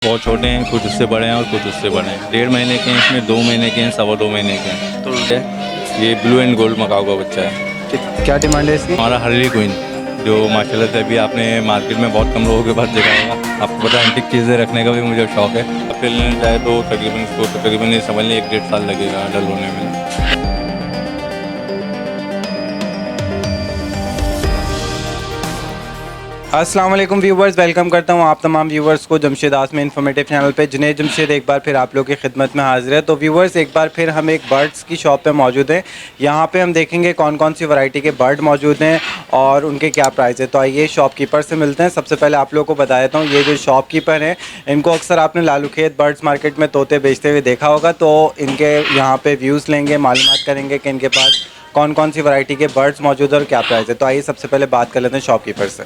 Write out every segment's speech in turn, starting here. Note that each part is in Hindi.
बहुत छोटे हैं, कुछ उससे बड़े हैं और कुछ उससे बड़े हैं। 1.5 महीने के हैं, इसमें 2 महीने के हैं, 2.25 महीने के हैं। तो ये ब्लू एंड गोल्ड मकाऊ का बच्चा है। क्या डिमांड है इसकी? हमारा हर्ली क्वीन, जो माशाल्लाह से अभी आपने मार्केट में बहुत कम लोगों के पास देखा होगा। आपको पता है एंटिक चीज़ें रखने का भी मुझे शौक है। अब फिर लेना चाहे तो तकरीबन ये समझ लें 1-1.5 साल लगेगा डल होने में। अस्सलाम वालेकुम व्यूवर्स, वेलकम करता हूं आप तमाम व्यूवर्स को जमशेद आसमी इन्फॉर्मेटिव चैनल पे। जुनैद जमशेद एक बार फिर आप लोगों की खिदमत में हाजिर है। तो व्यूवर्स, एक बार फिर हम एक बर्ड्स की शॉप पे मौजूद हैं। यहां पे हम देखेंगे कौन कौन सी वैरायटी के बर्ड मौजूद हैं और उनके क्या प्राइस है। तो आइए शॉपकीपर से मिलते हैं। सबसे पहले आप लोगों को बता देता हूँ, ये जो शॉपकीपर हैं इनको अक्सर आपने लालूखेत बर्ड्स मार्केट में तोते बेचते हुए देखा होगा। तो इनके यहाँ पर व्यूज़ लेंगे, मालूमात करेंगे कि इनके पास कौन कौन सी वैरायटी के बर्ड्स मौजूद है और क्या प्राइस है। तो आइए सबसे पहले बात कर लेते हैं शॉपकीपर से।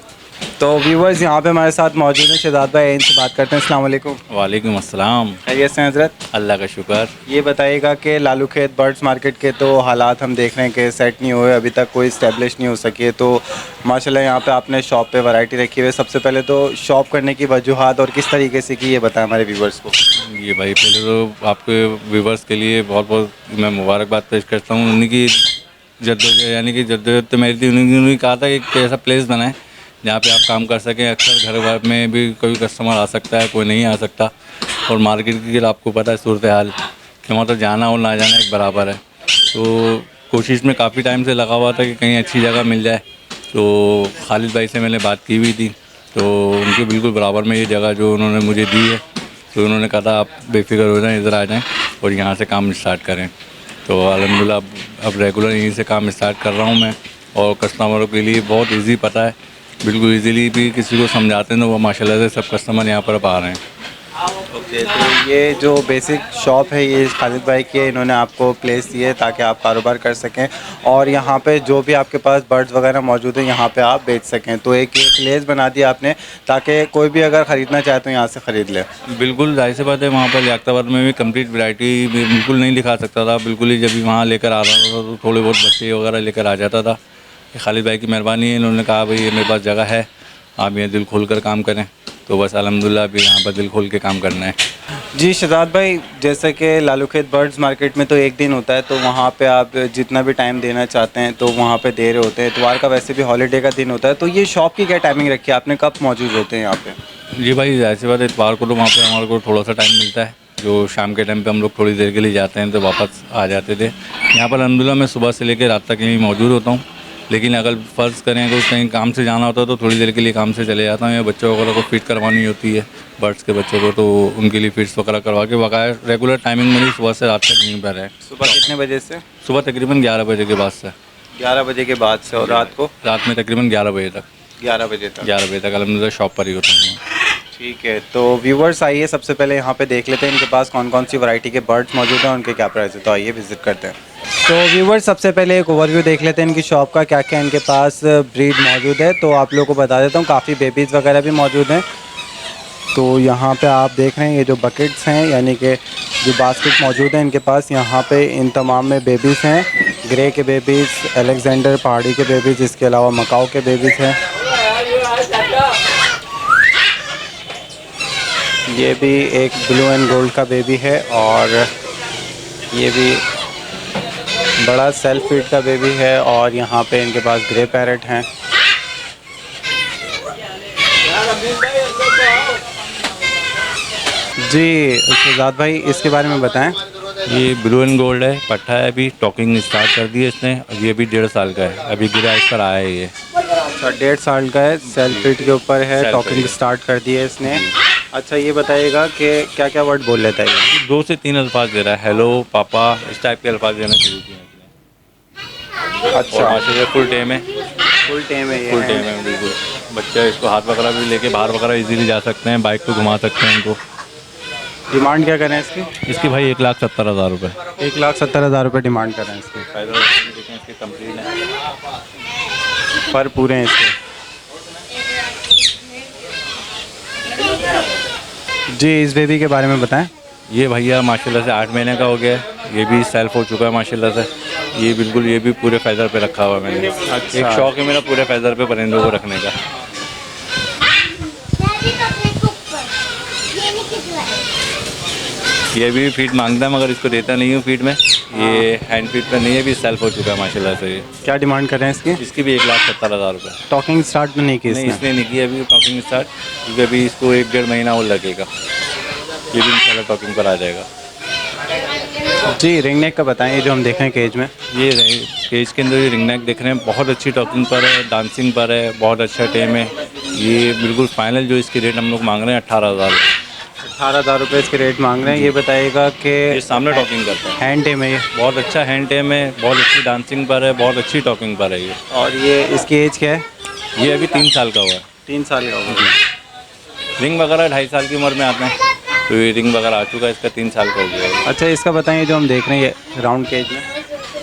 तो व्यूवर्स, यहाँ पे हमारे साथ मौजूद हैं शहजाद भाई, इनसे बात करते हैं। अस्सलाम वालेकुम। वालेकुम अस्सलाम। खैरियत से हैं हज़रत? अल्लाह का शुक्र। ये बताइएगा कि लालूखेत बर्ड्स मार्केट के तो हालात हम देख रहे हैं कि सेट नहीं हुए, अभी तक कोई इस्टेब्लिश नहीं हो सकी है। तो माशाल्लाह यहाँ पे आपने शॉप पे वैरायटी रखी हुई है। सबसे पहले तो शॉप करने की वजूहात और किस तरीके से की, ये बताएं हमारे व्यूवर्स को। ये भाई, पहले तो आपके व्यूवर्स के लिए बहुत बहुत मैं मुबारकबाद पेश करता हूँ। उन्हीं की जद्दोजहद तो मेरी थी। उन्होंने कहा था कि एक ऐसा प्लेस बनाएं जहाँ पे आप काम कर सकें। अक्सर घर भर में भी कोई कस्टमर आ सकता है, कोई नहीं आ सकता। और मार्केट की आपको पता है सूरत हाल कि वहाँ तो जाना और ना जाना एक बराबर है। तो कोशिश में काफ़ी टाइम से लगा हुआ था कि कहीं अच्छी जगह मिल जाए। तो खालिद भाई से मैंने बात की हुई थी, तो उनके बिल्कुल बराबर में ये जगह जो उन्होंने मुझे दी है, तो उन्होंने कहा था आप बेफिक्र हो जाएं, इधर आ जाएं और यहाँ से काम स्टार्ट करें। तो अल्हम्दुलिल्लाह अब रेगुलर यहीं से काम स्टार्ट कर रहा हूँ मैं। और कस्टमरों के लिए बहुत इजी पता है, बिल्कुल इजीली भी किसी को समझाते हैं तो वो माशाल्लाह से सब कस्टमर यहाँ पर अब आ रहे हैं। ओके, तो ये जो बेसिक शॉप है ये खालिद भाई की है, इन्होंने आपको प्लेस दी है ताकि आप कारोबार कर सकें और यहाँ पे जो भी आपके पास बर्ड्स वगैरह मौजूद हैं यहाँ पे आप बेच सकें। तो एक ये प्लेस बना दिया आपने ताकि कोई भी अगर ख़रीदना चाहे तो यहाँ से ख़रीद ले। बिल्कुल जाहिर सी बात है, वहाँ पर लियाकताबाद में भी कंप्लीट वैरायटी बिल्कुल नहीं दिखा सकता था। बिल्कुल ही जब भी वहाँ लेकर आ रहा था तो थोड़े बहुत बच्चे वगैरह लेकर आ जाता था। खालिद भाई की मेहरबानी है, इन्होंने कहा भाई ये मेरे पास जगह है, आप ये दिल खोल कर काम करें। तो बस अल्हम्दुलिल्लाह अभी यहाँ पर दिल खोल के काम करना है। जी शहजाद भाई, जैसे कि लालूखेत बर्ड्स मार्केट में तो एक दिन होता है, तो वहाँ पे आप जितना भी टाइम देना चाहते हैं तो वहाँ पे दे रहे होते हैं। इतवार का वैसे भी हॉलीडे का दिन होता है, तो ये शॉप की क्या टाइमिंग रखी है आपने, कब मौजूद होते हैं यहाँ पे? जी भाई, जाहिर सी बात है इतवार को तो वहाँ पे हमारे को थोड़ा सा टाइम मिलता है, जो शाम के टाइम पे हम लोग थोड़ी देर के लिए जाते हैं तो वापस आ जाते थे। यहाँ पर अल्हम्दुलिल्लाह मैं सुबह से लेकर रात तक यहीं मौजूद होता हूँ। लेकिन अगर फ़र्ज़ करें तो कहीं काम से जाना होता है तो थोड़ी देर के लिए काम से चले जाता हूँ, या बच्चों वगैरह को फ़ीड करवानी होती है, बर्ड्स के बच्चों को, तो उनके लिए फ़ीड्स वगैरह करवा के बकाया रेगुलर टाइमिंग मेरी सुबह से रात तक यहीं पर है। सुबह कितने बजे से? सुबह तकरीबन 11 बजे के बाद से। 11 बजे के बाद से, और रात को? रात में तकरीबन 11 बजे तक। 11 बजे तक। 11 बजे तक अल्हम्दुलिल्लाह शॉप पर ही होता हूँ। ठीक है, तो व्यूवर्स आइए सबसे पहले यहाँ पे देख लेते हैं इनके पास कौन कौन सी वैरायटी के बर्ड्स मौजूद हैं, उनके क्या प्राइस है। तो आइए विज़िट करते हैं। तो व्यूवर्स, सबसे पहले एक ओवरव्यू देख लेते हैं इनकी शॉप का, क्या क्या इनके पास ब्रीड मौजूद है। तो आप लोगों को बता देता हूँ, काफ़ी बेबीज़ वगैरह भी मौजूद हैं। तो यहाँ पे आप देख रहे हैं ये जो बकेट्स हैं, यानी कि जो बास्केट मौजूद हैं इनके पास, यहाँ पे इन तमाम में बेबीज़ हैं। ग्रे के बेबीज़, अलेक्जेंडर पहाड़ी के बेबीज़, इसके अलावा मकाऊ के बेबीज़ हैं। ये भी एक ब्लू एंड गोल्ड का बेबी है और ये भी बड़ा सेल्फ फीड का बेबी है। और यहाँ पे इनके पास ग्रे पैरेट हैं। जी शहजाद भाई, इसके बारे में बताएं। ये ब्लू एंड गोल्ड है, पट्टा है, अभी टॉकिंग स्टार्ट कर दी है इसने। ये भी 1.5 साल का है, अभी गिरा इस पर आया है ये। अच्छा, 1.5 साल का है, सेल्फ फीड के ऊपर है, टॉकिंग स्टार्ट कर दी है इसने। अच्छा, ये बताइएगा कि क्या क्या वर्ड बोल लेता है ये? 2 से 3 अल्फाज दे रहा है, हेलो, पापा, इस टाइप के अल्फाज देना शुरू किए हैं। अच्छा, माशाल्लाह फुल टेम है। फुल टेम है ये? फुल टेम है बिल्कुल। बच्चे इसको हाथ वगैरह भी लेके बाहर वगैरह इजीली जा सकते हैं, बाइक पे घुमा सकते हैं इनको। डिमांड क्या करें इसकी? इसकी भाई 1,70,000 रुपये। 1,70,000 रुपये डिमांड कर रहे हैं इसकी। इसके कंप्लीट है, पर पूरे हैं इसके। जी, इस बेबी के बारे में बताएं। ये भैया माशाल्लाह से 8 महीने का हो गया है, ये भी सेल्फ हो चुका है माशाल्लाह से। ये बिल्कुल, ये भी पूरे फैज़र पे रखा हुआ है मैंने। अच्छा। एक शौक है मेरा पूरे फैज़र पे परिंदों को रखने का। ये भी फीड मांगता है मगर इसको देता नहीं हूँ फीड में। ये हैंड फीड पर नहीं है, अभी सेल्फ हो चुका है माशाल्लाह से। ये क्या डिमांड कर रहे हैं इसकी? इसकी भी 1,70,000 रुपये। टॉकिंग स्टार्ट में नहीं की नहीं, इसने? इसने नहीं की अभी टॉकिंग स्टार्ट, क्योंकि अभी इसको 1-1.5 महीना और लगेगा। ये भी इंशाल्लाह टॉकिंग पर आ जाएगा। जी, रिंग नेक का बताएं, ये जो हम देख रहे हैं केज में। ये केज के अंदर ये रिंग नेक देख रहे हैं, बहुत अच्छी टॉकिंग पर है, डांसिंग पर है, बहुत अच्छा टेम है। ये बिल्कुल फाइनल जो इसकी रेट हम लोग मांग रहे हैं 18,000 रुपये। 18,000 रुपये इसके रेट मांग रहे हैं। ये बताइएगा कि ये सामने टॉकिंग करता है, हैंड टेम है ये, बहुत अच्छा हैंड टेम है, बहुत अच्छी डांसिंग पर है, बहुत अच्छी टॉकिंग पर है ये। और ये इसकी एज क्या है? ये अभी 3 साल का हुआ है। 3 साल का होगा। रिंग वगैरह 2.5 साल की उम्र में आते हैं, तो ये रिंग वगैरह आ चुका है, इसका 3 साल का हो गया है। अच्छा, इसका बताएं, जो हम देख रहे हैं ये राउंड केज में।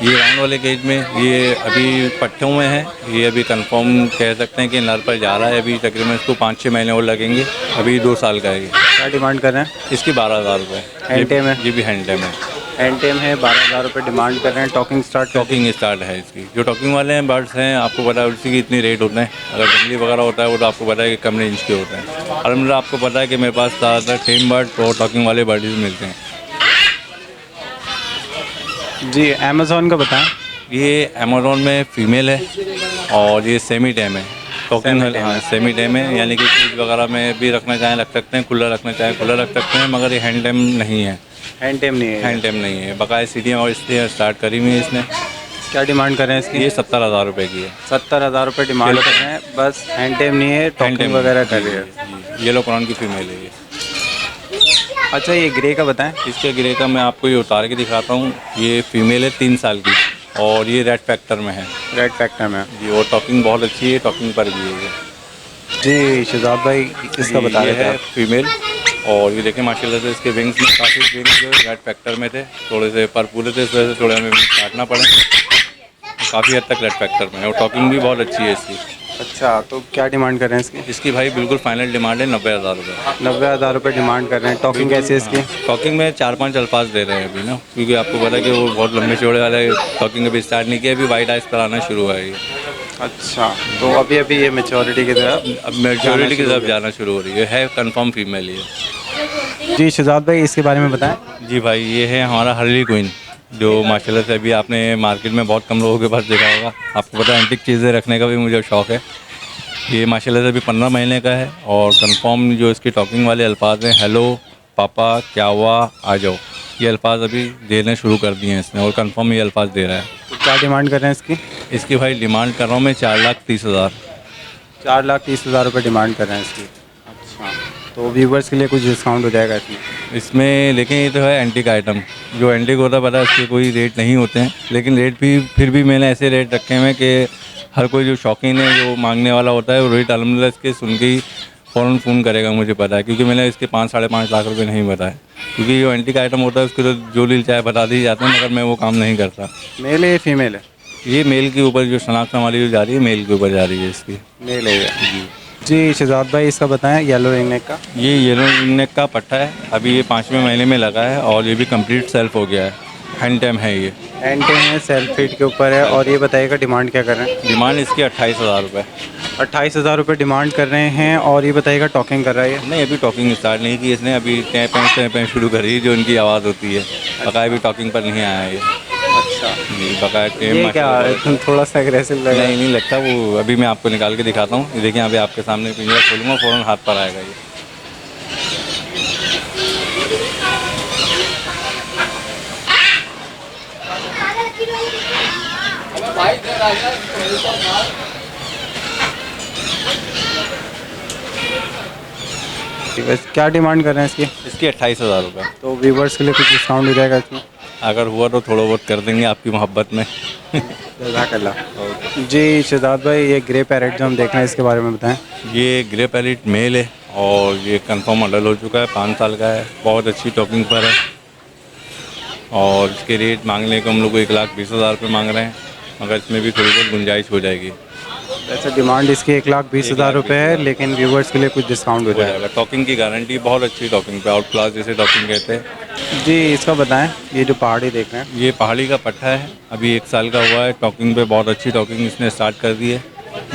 ये राउंड वाले केज में ये अभी पट्टों में है। ये अभी कंफर्म कह सकते हैं कि नर पर जा रहा है। अभी तकरीबन इसको 5-6 महीने और लगेंगे। अभी 2 साल का है ये। क्या डिमांड कर रहे हैं? इसकी 12,000 रुपये। हैंड टेम है? ये भी हैंड टेम है। हैंड टेम है, 12,000 रुपये डिमांड कर रहे हैं। Talking start? टॉकिंग स्टार्ट है इसकी। जो टॉकिंग वाले हैं बर्ड्स हैं, आपको पता है उसी की इतनी रेट होते हैं। अगर जंगली वगैरह होता है वो तो आपको पता है कि कम रेंज के होते हैं। अलहमदिल्ला आपको पता है कि मेरे पास ज़्यादातर टेम बर्ड और टॉकिंग वाले बर्ड ही मिलते हैं। जी, अमेज़ॉन का बताएं। ये अमेज़ॉन में फ़ीमेल है और ये सेमी टेम है। टॉकिंग हाँ सेमी टेम है, यानी कि फ्रिज वगैरह में भी रखना चाहें रख सकते हैं, कूलर रखना चाहें कूलर रख सकते हैं, मगर ये हैंड टेम नहीं है। हैंड टेम नहीं है? हैंड टेम नहीं है, बकाया सीढ़ियाँ और इसलिए स्टार्ट करी हुई है इसने। क्या डिमांड कर रहे हैं इसकी? ये 70,000 रुपये की है। 70,000 रुपये डिमांड कर रहे हैं, बस हैंड टेम नहीं है, टॉकिंग वगैरह कर रही है। येलो क्रॉन की फीमेल है ये। अच्छा, ये ग्रे का बताएं। इसके ग्रे का मैं आपको ये उतार के दिखाता हूँ। ये फीमेल है 3 साल की और ये रेड फैक्टर में है। रेड फैक्टर में? जी, और टॉकिंग बहुत अच्छी है, टॉकिंग पर भी है ये। जी, शहजाद भाई इसका बता रहे थे है आप। फीमेल। और ये देखें माशाल्लाह से इसके विंग्स में काफ़ी विंग्स जो रेड फैक्टर में थे, थोड़े से पर पूरे थे, इस वजह से थोड़े हमें विंग्स काटना पड़े। काफ़ी हद तक रेड फैक्टर में है और टॉकिंग भी बहुत अच्छी है इसकी। अच्छा, तो क्या डिमांड कर रहे हैं इसकी? इसकी भाई बिल्कुल फाइनल डिमांड है 90,000 रुपये। 90,000 रुपये डिमांड कर रहे हैं। टॉकिंग कैसी है इसकी? टॉकिंग में 4-5 अल्फाज दे रहे हैं अभी ना, क्योंकि आपको पता है कि वो बहुत लंबे चौड़े वाले टॉकिंग अभी स्टार्ट नहीं किया, अभी वाइट आइस पर आना शुरू हुआ है ये। अच्छा, तो अभी अभी ये मेच्योरिटी की तरफ अब मेजोरिटी की तरफ जाना शुरू हो रही है कंफर्म फीमेल ये। जी, शहजाद भाई इसके बारे में बताएं। जी भाई, ये है हमारा हर्ली क्वीन, जो माशाल्लाह से अभी आपने मार्केट में बहुत कम लोगों के पास देखा होगा। आपको पता है एंटिक चीज़ें रखने का भी मुझे शौक़ है। ये माशाल्लाह से अभी 15 महीने का है और कंफर्म जो इसकी टॉकिंग वाले अल्फाज हैं, हेलो, पापा, क्या हुआ, आ जाओ, ये अल्फाज अभी देने शुरू कर दिए हैं इसने और कंफर्म ये अल्फाज दे रहा है। तो क्या डिमांड कर रहे हैं इसकी? इसकी भाई डिमांड कर रहा हूँ मैं 4,30,000। 4,30,000 रुपये डिमांड कर रहे हैं इसकी। अच्छा, तो व्यूवर्स के लिए कुछ डिस्काउंट हो जाएगा इसमें? लेकिन ये तो है एंटिक आइटम, जो एंटिक होता है पता है इसके कोई रेट नहीं होते हैं, लेकिन रेट भी फिर भी मैंने ऐसे रेट रखे हुए हैं कि हर कोई जो शौकीन है, जो मांगने वाला होता है, वो रेट अलहमदिल्ला इसके सुन के ही फ़ौरन फ़ोन करेगा, मुझे पता है, क्योंकि मैंने इसके 5-5.5 लाख रुपए नहीं बताए, क्योंकि जो एंटिक आइटम होता है उसके तो जो दिल चाहे बता दी जाते हैं, मगर मैं वो काम नहीं करता। मेल है फीमेल है? ये मेल के ऊपर जो शनाख्त हमारी जो जा रही है, मेल के ऊपर जा रही है इसकी। मेल है जी। जी, शहजाद भाई इसका बताएं, येलो रिंग नेक का। ये येलो रिंग नेक का पट्टा है, अभी ये 5वें महीने में लगा है और ये भी कंप्लीट सेल्फ हो गया है। हैंड टेम है ये। हैंड टेम है, सेल्फ फीड के ऊपर है। और ये बताइएगा डिमांड क्या कर रहे हैं? डिमांड इसकी 28,000 रुपये। 28,000 रुपये डिमांड कर रहे हैं। और ये बताइएगा टॉकिंग कर रहा है? नहीं, अभी टॉकिंग स्टार्ट नहीं की इसने, अभी टैं शुरू करी जो इनकी आवाज़ होती है, बकाया भी टॉकिंग पर नहीं आया है ये। अच्छा जी, बकाया टेम। ये क्या थोड़ा सा एग्रेसिव लग रहा है? नहीं लगता वो, अभी मैं आपको निकाल के दिखाता हूँ। ये देखिए, अभी आपके सामने पिंजरा खोलूँगा, फ़ौरन हाथ पर आएगा ये। बस क्या डिमांड कर रहे हैं इसकी? इसकी 28,000 रुपये। तो व्यूवर्स के लिए कुछ डिस्काउंट हो जाएगा इसमें? अगर हुआ तो थोड़ा बहुत कर देंगे आपकी मोहब्बत में। जज़ाकल्लाह। जी, शहजाद भाई ये ग्रे पैरेट जो हम देख रहे हैं इसके बारे में बताएं। ये ग्रे पैरेट मेल है और ये कंफर्म अडल्ट हो चुका है, 5 साल का है, बहुत अच्छी टॉकिंग पर है और इसके रेट मांगने को हम लोग को 1,20,000 रुपये मांग रहे हैं, मगर इसमें भी थोड़ी बहुत गुंजाइश हो जाएगी। वैसे डिमांड इसकी 1,20,000 रुपये है, लेकिन व्यूवर्स के लिए कुछ डिस्काउंट हो जाएगा। टॉकिंग की गारंटी, बहुत अच्छी टॉकिंग पे, आउट क्लास जैसे टॉकिंग कहते हैं। जी, इसका बताएं, ये जो पहाड़ी देख रहे हैं। ये पहाड़ी का पट्टा है, अभी 1 साल का हुआ है, टॉकिंग पे बहुत अच्छी टॉकिंग इसने स्टार्ट कर दी है।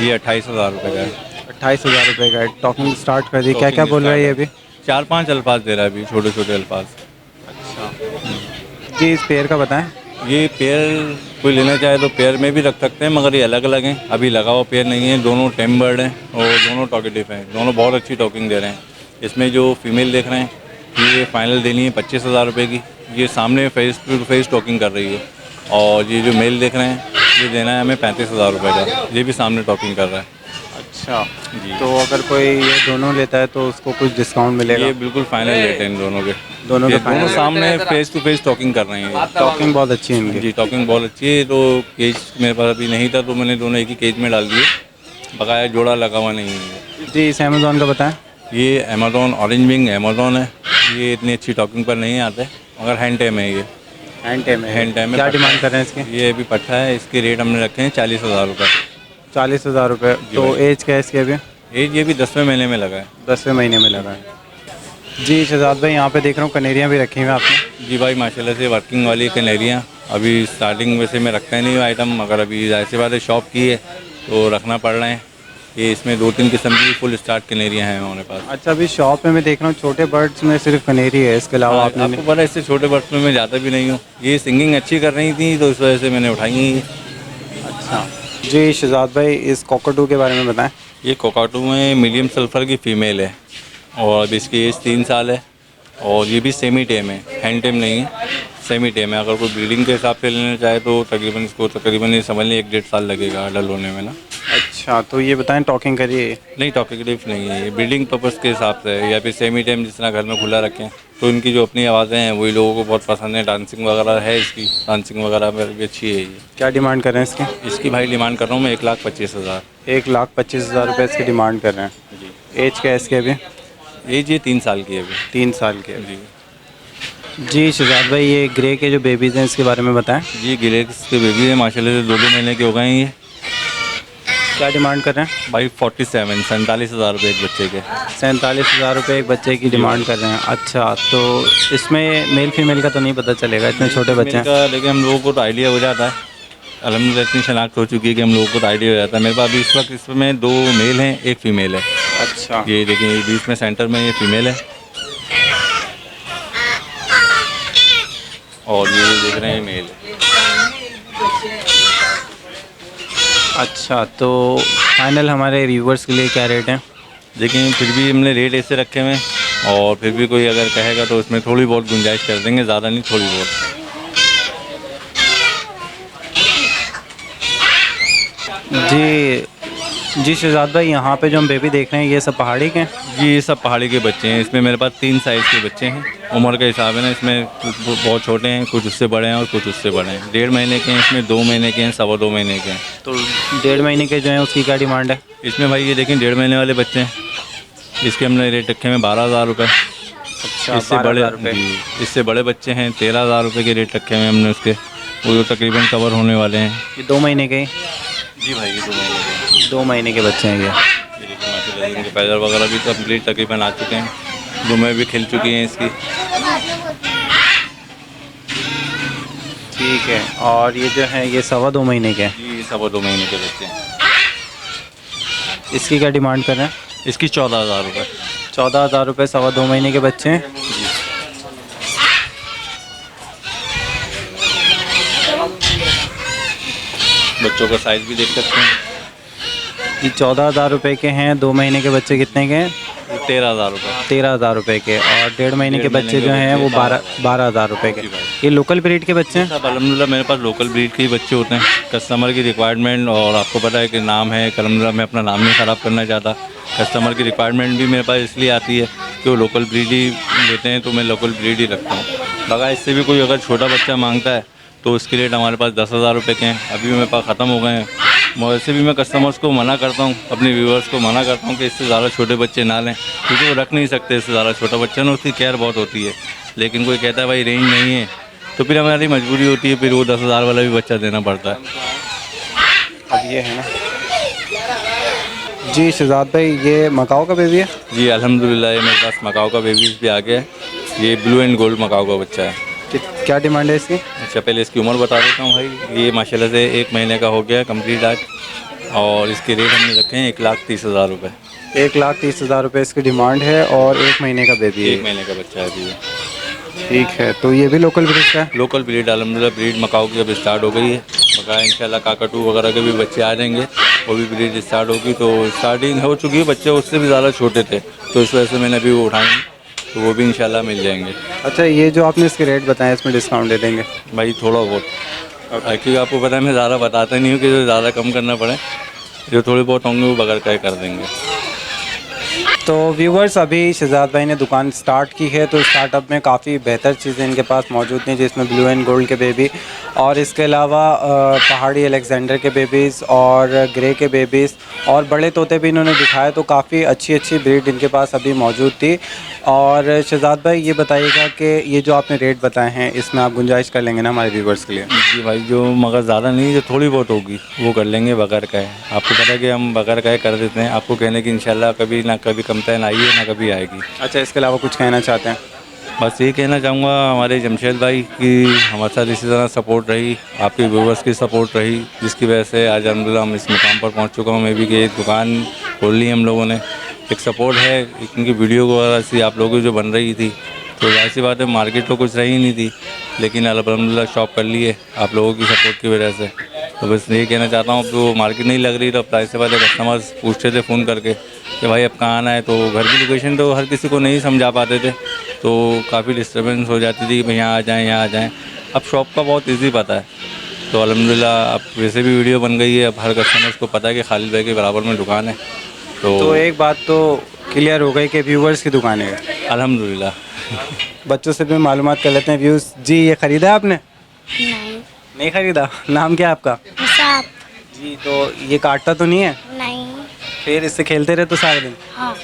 ये 28,000 रुपये का है। 28,000 रुपये का है, टॉकिंग स्टार्ट कर दी। क्या क्या बोल रहा है ये अभी? 4-5 अल्फाज दे रहा है अभी, छोटे छोटे अल्फाज। जी इस पेयर का बताएं। ये पेयर कोई लेना चाहे तो पेयर में भी रख सकते हैं, मगर ये अलग अलग हैं, अभी लगा हुआ पेयर नहीं है। दोनों टेम बर्ड हैं और दोनों टॉकेटिव हैं, दोनों बहुत अच्छी टॉकिंग दे रहे हैं। इसमें जो फीमेल देख रहे हैं ये फाइनल देनी है 25,000 रुपये की, ये सामने फेस टू फेस टॉकिंग कर रही है। और ये जो मेल देख रहे हैं ये देना है हमें 35,000 रुपये का, ये भी सामने टॉकिंग कर रहा है। अच्छा जी। तो अगर कोई ये दोनों लेता है तो उसको कुछ डिस्काउंट मिलेगा? ये बिल्कुल फाइनल रेट है इन दोनों के। दोनों ये का final दोनों rate सामने फेस टू फेस टॉकिंग कर रहे हैं। टॉकिंग बहुत अच्छी है इनकी। जी टॉकिंग बहुत अच्छी है। तो केज मेरे पास अभी नहीं था तो मैंने दोनों एक ही केज में डाल दिए, बकाया जोड़ा लगा हुआ नहीं है। जी इस अमेज़ॉन का बताएं। ये अमेज़ॉन ऑरेंज विंग अमेज़ॉन है, ये इतनी अच्छी टॉकिंग पर नहीं आते, मगर हैंड टेम है ये। हैंड टेम है। हैंड टेम है। क्या डिमांड कर रहे हैं इसके? ये अभी पट्टा है, इसके रेट हमने रखे हैं 40,000 रुपये। 40,000 रुपये। तो भाई। एज क्या है इसकी अभी? एज ये भी 10वें महीने में लगा है। 10वें महीने में लगा है। जी शहजाद भाई यहाँ पे देख रहा हूँ कनेरियाँ भी रखी हुई हैं आपने। जी भाई माशाल्लाह से वर्किंग वाली कनेरियाँ, अभी स्टार्टिंग वैसे में रखता ही नहीं आइटम, मगर अभी जाहिर सी बात है शॉप की है तो रखना पड़ रहे हैं। ये इसमें 2-3 किस्म की फुल स्टार्ट कनेरियाँ हैं हमारे पास। अच्छा अभी शॉप में मैं देख रहा हूँ छोटे बर्ड्स में सिर्फ कनेरी है, इसके अलावा आपने आपको पता है इससे छोटे बर्ड्स में मैं जाता भी नहीं हूँ, ये सिंगिंग अच्छी कर रही थी तो इस वजह से मैंने उठाई ही। अच्छा जी शहजाद भाई इस कॉकटू के बारे में बताएं। ये कोकाटू में मीडियम सल्फ़र की फ़ीमेल है और अभी इसकी एज 3 साल है और ये भी सेमी टेम है, हैंड टेम नहीं है, सेमी टेम है। अगर कोई ब्रीडिंग के हिसाब से लेना चाहे तो तकरीबन ये समझ लें 1-1.5 साल लगेगा अडल्ट होने में ना। अच्छा तो ये बताएं टॉकिंग करिए। नहीं टॉकेटिव नहीं है, ये ब्रीडिंग पर्पज़ के हिसाब से है, या फिर सेमी टाइम जिस तरह घर में खुला रखें तो इनकी जो अपनी आवाज़ें हैं वही लोगों को बहुत पसंद है। डांसिंग वगैरह है, इसकी डांसिंग वगैरह में भी अच्छी है। ये क्या डिमांड कर रहे हैं इसकी? इसकी भाई डिमांड कर रहा हूँ मैं 1,25,000। 1,25,000 रुपये इसकी डिमांड कर रहे हैं। जी एज क्या है इसकी अभी? एज ये 3 साल की है अभी। 3 साल के। जी जी शहजाद भाई ये ग्रे के जो बेबीज़ हैं इसके बारे में बताएं। जी गिलेक्स के बेबी है माशाल्लाह से 2-2 महीने के हो गए हैं ये। क्या डिमांड कर रहे हैं? भाई 47,000 रुपये एक बच्चे के। 47,000 रुपये एक बच्चे की डिमांड कर रहे हैं। अच्छा तो इसमें मेल फीमेल का तो नहीं पता चलेगा, इतने छोटे बच्चे हैं। का लेकिन हम लोगों को तो आइडिया हो जाता है, अल्हम्दुलिल्लाह इतनी शनाख्त हो चुकी है कि हम लोगों को तो आइडिया हो जाता है। मेरे पास अभी इस वक्त इसमें 2 मेल हैं 1 फीमेल है। अच्छा ये देखिए बीच में सेंटर में ये फीमेल है और ये देख रहे हैं मेल है। अच्छा तो फाइनल हमारे व्यूवर्स के लिए क्या रेट है? लेकिन फिर भी हमने रेट ऐसे रखे हुए हैं और फिर भी कोई अगर कहेगा तो उसमें थोड़ी बहुत गुंजाइश कर देंगे, ज़्यादा नहीं, थोड़ी बहुत। जी शहजाद भाई यहाँ पे जो हम बेबी देख रहे हैं ये सब पहाड़ी के हैं? जी ये सब पहाड़ी के बच्चे हैं। इसमें मेरे पास 3 साइज़ के बच्चे हैं, उम्र के हिसाब है ना। इसमें कुछ बहुत छोटे हैं, कुछ उससे बड़े हैं और कुछ उससे बड़े हैं। 1.5 महीने के हैं, इसमें 2 महीने के हैं, 2.25 महीने के हैं। तो 1.5 महीने के जो हैं उसकी क्या डिमांड है? इसमें भाई ये देखें 1.5 महीने वाले बच्चे हैं, इसके हमने रेट रखे हैं 12,000 रुपये। अच्छा इससे बड़े जी इससे बड़े बच्चे हैं 13,000 रुपये के रेट रखे हुए हैं हमने उसके, वो जो तकरीबन कवर होने वाले हैं। ये 2 महीने के? जी भाई ये 2 महीने के। 2 महीने के बच्चे हैं ये। ये देखिए माशाल्लाह इनके पैदल वगैरह भी कंप्लीट तकरीबन आ चुके हैं, दुमें भी खिल चुकी हैं इसकी। ठीक है और ये जो है ये 2.25 महीने के हैं। जी ये 2.25 महीने के बच्चे हैं। इसकी क्या डिमांड कर रहे हैं? इसकी 14,000 रुपये। 14,000 रुपये 2.25 महीने के बच्चे हैं। बच्चों का साइज़ भी देख सकते हैं। ये 14,000 रुपये के हैं। 2 महीने के बच्चे कितने के हैं? 13,000 रुपये। 13,000 रुपये के। और 1.5 महीने के 1.5 बच्चे जो हैं वो 12,000 रुपये के। जी भाई। ये लोकल ब्रीड के बच्चे हैं? सब अल्हम्दुलिल्लाह मेरे पास लोकल ब्रीड के ही बच्चे होते हैं। कस्टमर की रिक्वायरमेंट, और आपको पता है कि नाम है अल्हम्दुलिल्लाह, मैं अपना नाम नहीं ख़राब करना चाहता। कस्टमर की रिक्वायरमेंट भी मेरे पास इसलिए आती है कि वो लोकल ब्रीड ही लेते हैं, तो मैं लोकल ब्रीड ही रखता हूँ। बगा इससे भी कोई अगर छोटा बच्चा मांगता है तो उसके रेट हमारे पास 10,000 रुपये के हैं। अभी मेरे पास ख़त्म हो गए हैं। वैसे भी मैं कस्टमर्स को मना करता हूँ, अपने व्यूवर्स को मना करता हूँ कि इससे ज़्यादा छोटे बच्चे ना लें, क्योंकि वो रख नहीं सकते इससे ज़्यादा छोटा बच्चा ना, उसकी केयर बहुत होती है। लेकिन कोई कहता है भाई रेंज नहीं है, तो फिर हमारी मजबूरी होती है, फिर वो 10,000 वाला भी बच्चा देना पड़ता है। अब ये है ना। जी शहजाद भाई ये मकाओ का बेबी है? जी अल्हम्दुलिल्लाह ये मेरे पास मकाओ का बेबी भी आ गया है। ये ब्लू एंड गोल्ड मकाओ का बच्चा है। क्या डिमांड है इसकी? अच्छा पहले इसकी उम्र बता देता हूँ भाई। ये माशाल्लाह से 1 महीने का हो गया कंप्लीट आज, और इसके रेट हमने रखे हैं 1,30,000 रुपये। 1,30,000 रुपये इसकी डिमांड है और 1 महीने का बेबी एक है। महीने का बच्चा है अभी ये। ठीक है, तो ये भी लोकल ब्रीड का है? लोकल ब्रीड अलहमदिल्ला ब्रीड मकाऊ की अब स्टार्ट हो गई है। मका इंशाल्लाह काकाटू वगैरह के भी बच्चे आ जाएंगे, वो भी ब्रीड स्टार्ट होगी। तो स्टार्टिंग हो चुकी है, बच्चे उससे भी ज़्यादा छोटे थे तो इस वजह से मैंने अभी वो उठाए, तो वो भी इंशाल्लाह मिल जाएंगे। अच्छा, ये जो आपने इसके रेट बताए इसमें डिस्काउंट दे देंगे? भाई थोड़ा बहुत, क्योंकि आपको पता है मैं ज़्यादा बताता नहीं हूँ कि जो ज़्यादा कम करना पड़े, जो थोड़े बहुत होंगे वो बगैर कहे कर देंगे। तो व्यूवर्स, अभी शहजाद भाई ने दुकान स्टार्ट की है, तो स्टार्टअप में काफ़ी बेहतर चीज़ें इनके पास मौजूद हैं, जिसमें ब्लू एंड गोल्ड के बेबी और इसके अलावा पहाड़ी अलेक्जेंडर के बेबीज़ और ग्रे के बेबीज़ और बड़े तोते भी इन्होंने दिखाए। तो काफ़ी अच्छी अच्छी ब्रीड इनके पास अभी मौजूद थी। और शहजाद भाई, ये बताइएगा कि ये जो आपने रेट बताए हैं इसमें आप गुंजाइश कर लेंगे ना हमारे व्यूवर्स के लिए? जी भाई, जो मगर ज़्यादा नहीं, जो थोड़ी बहुत होगी वो कर लेंगे बगैर कहे। आपको पता है कि हम बगैर कहे कर देते हैं, आपको कहने की इंशाल्लाह कभी ना कभी कमतैन आई है ना कभी आएगी। अच्छा, इसके अलावा कुछ कहना चाहते हैं? बस ये कहना चाहूँगा हमारे जमशेद भाई की हमारे साथ इसी तरह सपोर्ट रही, आपके व्यूवर्स की सपोर्ट रही, जिसकी वजह से आज अल्हम्दुलिल्लाह हम इस मुकाम पर पहुँच चुका हूँ। मैं भी कि एक दुकान खोल ली हम लोगों ने, एक सपोर्ट है क्योंकि वीडियो वगैरह से आप लोगों की जो बन रही थी, तो जाहिर सी बात है मार्केट तो कुछ रही नहीं थी, लेकिन अल्हम्दुलिल्लाह शॉप कर ली है आप लोगों की सपोर्ट की वजह से। तो बस ये कहना चाहता हूँ, अब तो मार्केट नहीं लग रही, तो अब जाहिर सी बात है कस्टमर्स पूछते थे फ़ोन करके कि भाई अब कहाँ आना है, तो घर की लोकेशन तो हर किसी को नहीं समझा पाते थे, तो काफ़ी डिस्टर्बेंस हो जाती थी कि भाई यहाँ आ जाएँ यहाँ आ जाएँ। अब शॉप का बहुत ईजी पता है, तो अल्हम्दुलिल्लाह अब वैसे भी वीडियो बन गई है, अब हर कस्टमर्स को पता है कि खालिद भाई के बराबर में दुकान है। तो एक बात तो क्लियर हो गई कि व्यूवर्स की दुकान है। अल्हम्दुलिल्लाह। बच्चों से भी मालूमात कर लेते हैं। व्यूज़ जी, ये ख़रीदा है आपने? नहीं। नहीं ख़रीदा? नाम क्या है आपका? हिसाब? जी, तो ये काटता तो नहीं है? नहीं। फिर इससे खेलते रहे तो सारे दिन? हाँ।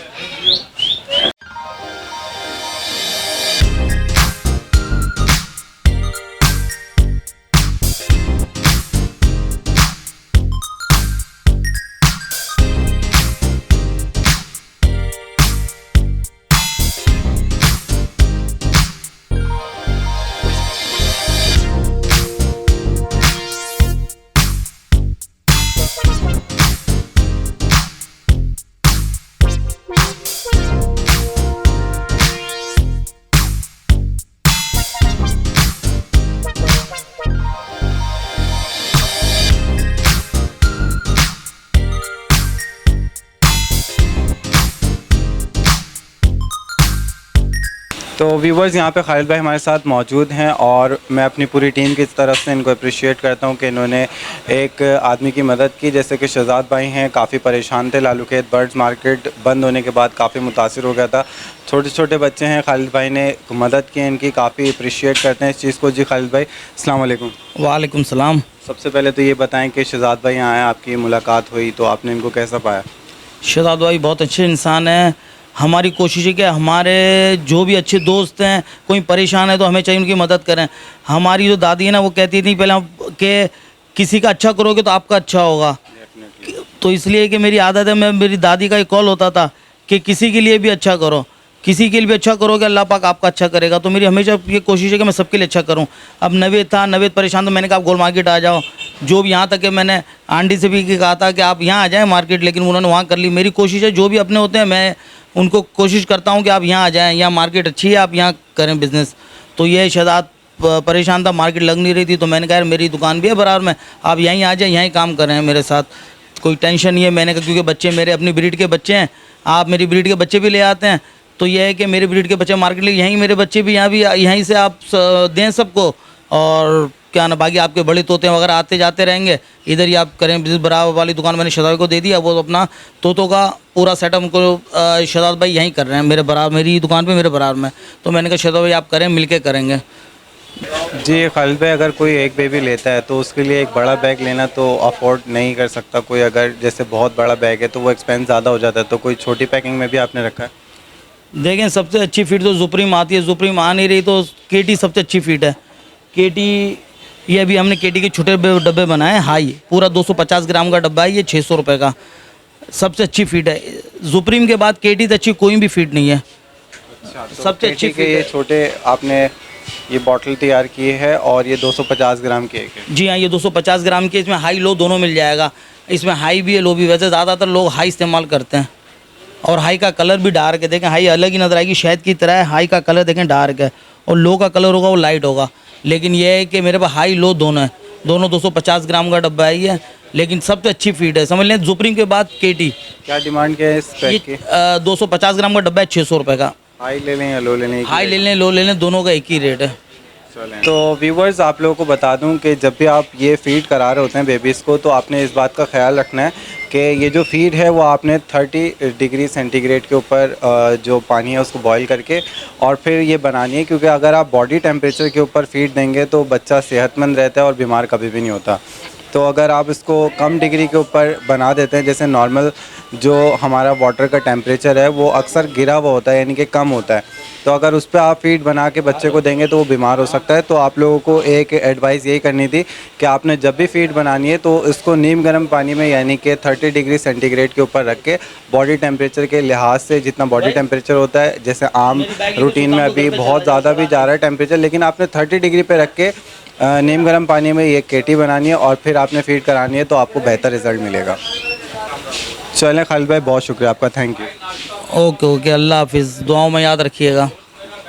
तो व्यूवर्स, यहाँ पे खालिद भाई हमारे साथ मौजूद हैं और मैं अपनी पूरी टीम की तरफ से इनको अप्रिशिएट करता हूँ कि इन्होंने एक आदमी की मदद की। जैसे कि शहजाद भाई हैं, काफ़ी परेशान थे, लालूखेत बर्ड्स मार्केट बंद होने के बाद काफ़ी मुतासिर हो गया था। छोटे छोटे बच्चे हैं, खालिद भाई ने मदद की इनकी, काफ़ी अप्रिशिएट करते हैं इस चीज़ को। जी खालिद भाई, अस्सलाम वालेकुम। वालेकुम सलाम। सबसे पहले तो ये बताएं कि शहजाद भाई यहाँ आए, आपकी मुलाकात हुई, तो आपने इनको कैसा पाया? शहजाद भाई बहुत अच्छे इंसान हैं। हमारी कोशिश है कि हमारे जो भी अच्छे दोस्त हैं, कोई परेशान है तो हमें चाहिए उनकी मदद करें। हमारी जो दादी है ना, वो कहती थी पहले कि किसी का अच्छा करोगे तो आपका अच्छा होगा। तो इसलिए कि मेरी आदत है, मैं मेरी दादी का एक कॉल होता था कि किसी के लिए भी अच्छा करो, किसी के लिए भी अच्छा करोगे अल्लाह पाक आपका अच्छा करेगा। तो मेरी हमेशा ये कोशिश है कि मैं सबके लिए अच्छा करूं। अब नवेद था, नवेद परेशान, तो मैंने कहा आप गोल मार्केट आ जाओ। जो भी यहाँ तक कि मैंने आंटी से भी कहा था कि आप यहाँ आ जाएं मार्केट, लेकिन उन्होंने वहाँ कर ली। मेरी कोशिश है जो भी अपने होते हैं मैं उनको कोशिश करता हूँ कि आप यहाँ आ जाएँ, यहाँ मार्केट अच्छी है, आप यहाँ करें बिज़नेस। तो ये शहजाद परेशान था, मार्केट लग नहीं रही थी, तो मैंने कहा यार मेरी दुकान भी है बराबर में, आप यहीं आ जाएँ, यहीं काम करें मेरे साथ, कोई टेंशन नहीं है। मैंने कहा क्योंकि बच्चे मेरे अपनी ब्रीड के बच्चे हैं, आप मेरी ब्रीड के बच्चे भी ले आते हैं, तो ये है कि मेरे ब्रीड के बच्चे मार्केट ले, यहीं मेरे बच्चे भी यहीं से आप दें सबको। और क्या ना, बाकी आपके बड़े तोते वगैरह आते जाते रहेंगे, इधर ही आप करें। बराबर वाली दुकान मैंने शहजाद को दे दिया, वो अपना तोतों का पूरा सेटअप उनको शहजाद भाई यहीं कर रहे हैं मेरे बराबर, मेरी दुकान पे मेरे बराबर में। तो मैंने कहा शहजाद भाई आप करें, मिलके करेंगे। जी खालिद भाई, अगर कोई एक बेबी लेता है तो उसके लिए एक बड़ा बैग लेना तो अफोर्ड नहीं कर सकता कोई। अगर जैसे बहुत बड़ा बैग है तो वो एक्सपेंस ज़्यादा हो जाता है, तो कोई छोटी पैकिंग में भी आपने रखा है? देखें, सबसे अच्छी फीड तो सुप्रीम आती है, सुप्रीम आ नहीं रही तो केटी सबसे अच्छी फीड है। केटी ये अभी हमने केटी के छोटे डब्बे बनाए, हाई पूरा 250 ग्राम का डब्बा है, ये 600 रुपये का, सबसे अच्छी फीड है। सुप्रीम के बाद केटी से अच्छी कोई भी फीड नहीं है। अच्छा, तो सबसे अच्छी के ये छोटे आपने ये बॉटल तैयार की है और ये 250 ग्राम की एक है? जी हाँ, ये 250 ग्राम की, इसमें हाई लो दोनों मिल जाएगा। इसमें हाई भी है लो भी, वैसे ज़्यादातर लोग हाई इस्तेमाल करते हैं। और हाई का कलर भी डार्क है, देखें हाई अलग ही नज़र आएगी शहद की तरह है, हाई का कलर देखें डार्क है और लो का कलर होगा वो लाइट होगा। लेकिन ये है कि मेरे पास हाई लो दोनों है, दोनों 250 ग्राम का डब्बा है ये, लेकिन सबसे अच्छी फीड है, समझ लें सुप्रीम के बाद केटी। क्या डिमांड क्या है इस ये पैक की? 250 ग्राम का डब्बा है 600 रुपये का। हाई ले लें या लो ले लें? हाई ले लें लो ले लें, दोनों का एक ही रेट है। तो व्यूवर्स आप लोगों को बता दूं कि जब भी आप ये फ़ीड करा रहे होते हैं बेबीज़ को, तो आपने इस बात का ख्याल रखना है कि ये जो फ़ीड है वो आपने 30 डिग्री सेंटीग्रेड के ऊपर जो पानी है उसको बॉईल करके और फिर ये बनानी है, क्योंकि अगर आप बॉडी टेम्परेचर के ऊपर फ़ीड देंगे तो बच्चा सेहतमंद रहता है और बीमार कभी भी नहीं होता। तो अगर आप इसको कम डिग्री के ऊपर बना देते हैं, जैसे नॉर्मल जो हमारा वाटर का टेम्परेचर है वो अक्सर गिरा हुआ होता है, यानी कि कम होता है, तो अगर उस पर आप फीड बना के बच्चे को देंगे तो वो बीमार हो सकता है। तो आप लोगों को एक एडवाइस यही करनी थी कि आपने जब भी फीड बनानी है तो इसको नीम गर्म पानी में यानी कि 30 डिग्री सेंटीग्रेड के ऊपर रख के बॉडी टेम्परेचर के लिहाज से, जितना बॉडी टेम्परेचर होता है, जैसे आम रूटीन में अभी बहुत ज़्यादा भी जा रहा है टेम्परेचर, लेकिन आपने 30 डिग्री पे रख के नीम गर्म पानी में ये केटी बनानी है और फिर आपने फीड करानी है, तो आपको बेहतर रिज़ल्ट मिलेगा। चलें खालिद भाई, बहुत शुक्रिया आपका, थैंक यू। ओके ओके, अल्लाह हाफिज़, दुआओं में याद रखिएगा।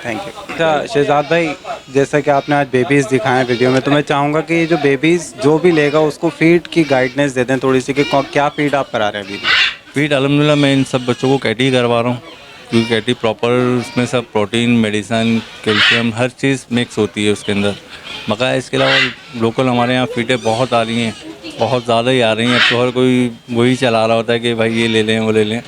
Thank you. अच्छा शहजाद भाई, जैसा कि आपने आज बेबीज़ दिखाए हैं वीडियो में, तो मैं चाहूँगा कि ये जो बेबीज़ जो भी लेगा उसको फ़ीड की गाइडेंस दे दें थोड़ी सी, कि क्या फ़ीड आप करा रहे हैं अभी? फीड अलहमदिल्ला मैं इन सब बच्चों को कैटी करवा रहा हूँ, क्योंकि कैटी प्रॉपर उसमें सब प्रोटीन, मेडिसिन, कैल्शियम हर चीज़ मिक्स होती है उसके अंदर। मगर इसके अलावा लोकल हमारे यहाँ फीडें बहुत आ रही हैं, बहुत ज़्यादा ही आ रही हैं, तो हर कोई वही चला रहा होता है कि भाई ये ले लें वो ले लें।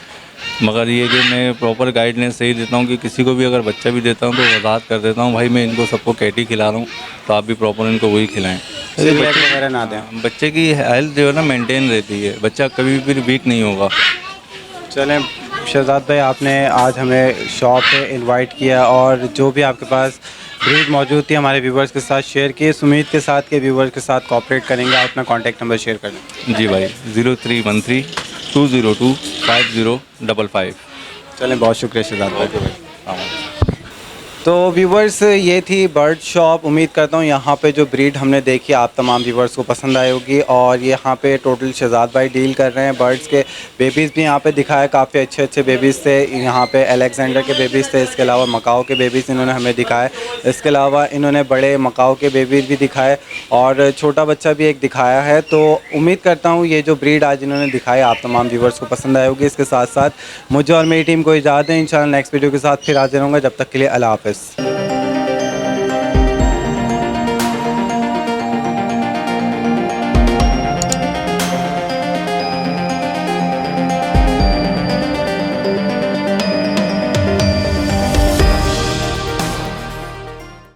मगर ये कि मैं प्रॉपर गाइडलाइंस सही देता हूँ कि किसी को भी अगर बच्चा भी देता हूँ तो वजाहत कर देता हूँ, भाई मैं इनको सबको कैटी खिला रहा हूँ, तो आप भी प्रॉपर इनको वही खिलाएँ। सिरलैक वगैरह ना दें। बच्चे की हेल्थ जो है ना मेंटेन रहती है, बच्चा कभी भी वीक नहीं होगा। चलें शहजाद भाई, आपने आज हमें शॉप पे इनवाइट किया और जो भी आपके पास ब्रीड मौजूद थी हमारे व्यूवर्स के साथ शेयर किए, इस उम्मीद के साथ के व्यूवर्स के साथ कोऑपरेट करेंगे। आप अपना कॉन्टैक्ट नंबर शेयर कर दें। जी भाई, 0313 202 5055। चलें, बहुत शुक्रिया शहजाद भाई। तो व्यूवर्स, ये थी बर्ड शॉप। उम्मीद करता हूँ यहाँ पे जो ब्रीड हमने देखी आप तमाम व्यूवर्स को पसंद आई होगी। और यहाँ पे टोटल शहजाद भाई डील कर रहे हैं बर्ड्स के। बेबीज़ भी यहाँ पे दिखाए, काफ़ी अच्छे अच्छे बेबीज़ थे यहाँ पे। अलेक्जेंडर के बेबीज़ थे, इसके अलावा मकाओ के बेबीज़ इन्होंने हमें दिखाए। इसके अलावा इन्होंने बड़े मकाओ के बेबीज़ भी दिखाए और छोटा बच्चा भी एक दिखाया है। तो उम्मीद करता हूँ ये जो ब्रीड आज इन्होंने दिखाई आप तमाम व्यूवर्स को पसंद आई होगी। इसके साथ साथ मुझे और मेरी टीम को इजाज़त दें, इंशाल्लाह नेक्स्ट वीडियो के साथ फिर हाजिर होंगे। जब तक के लिए अल्लाह हाफ़िज़।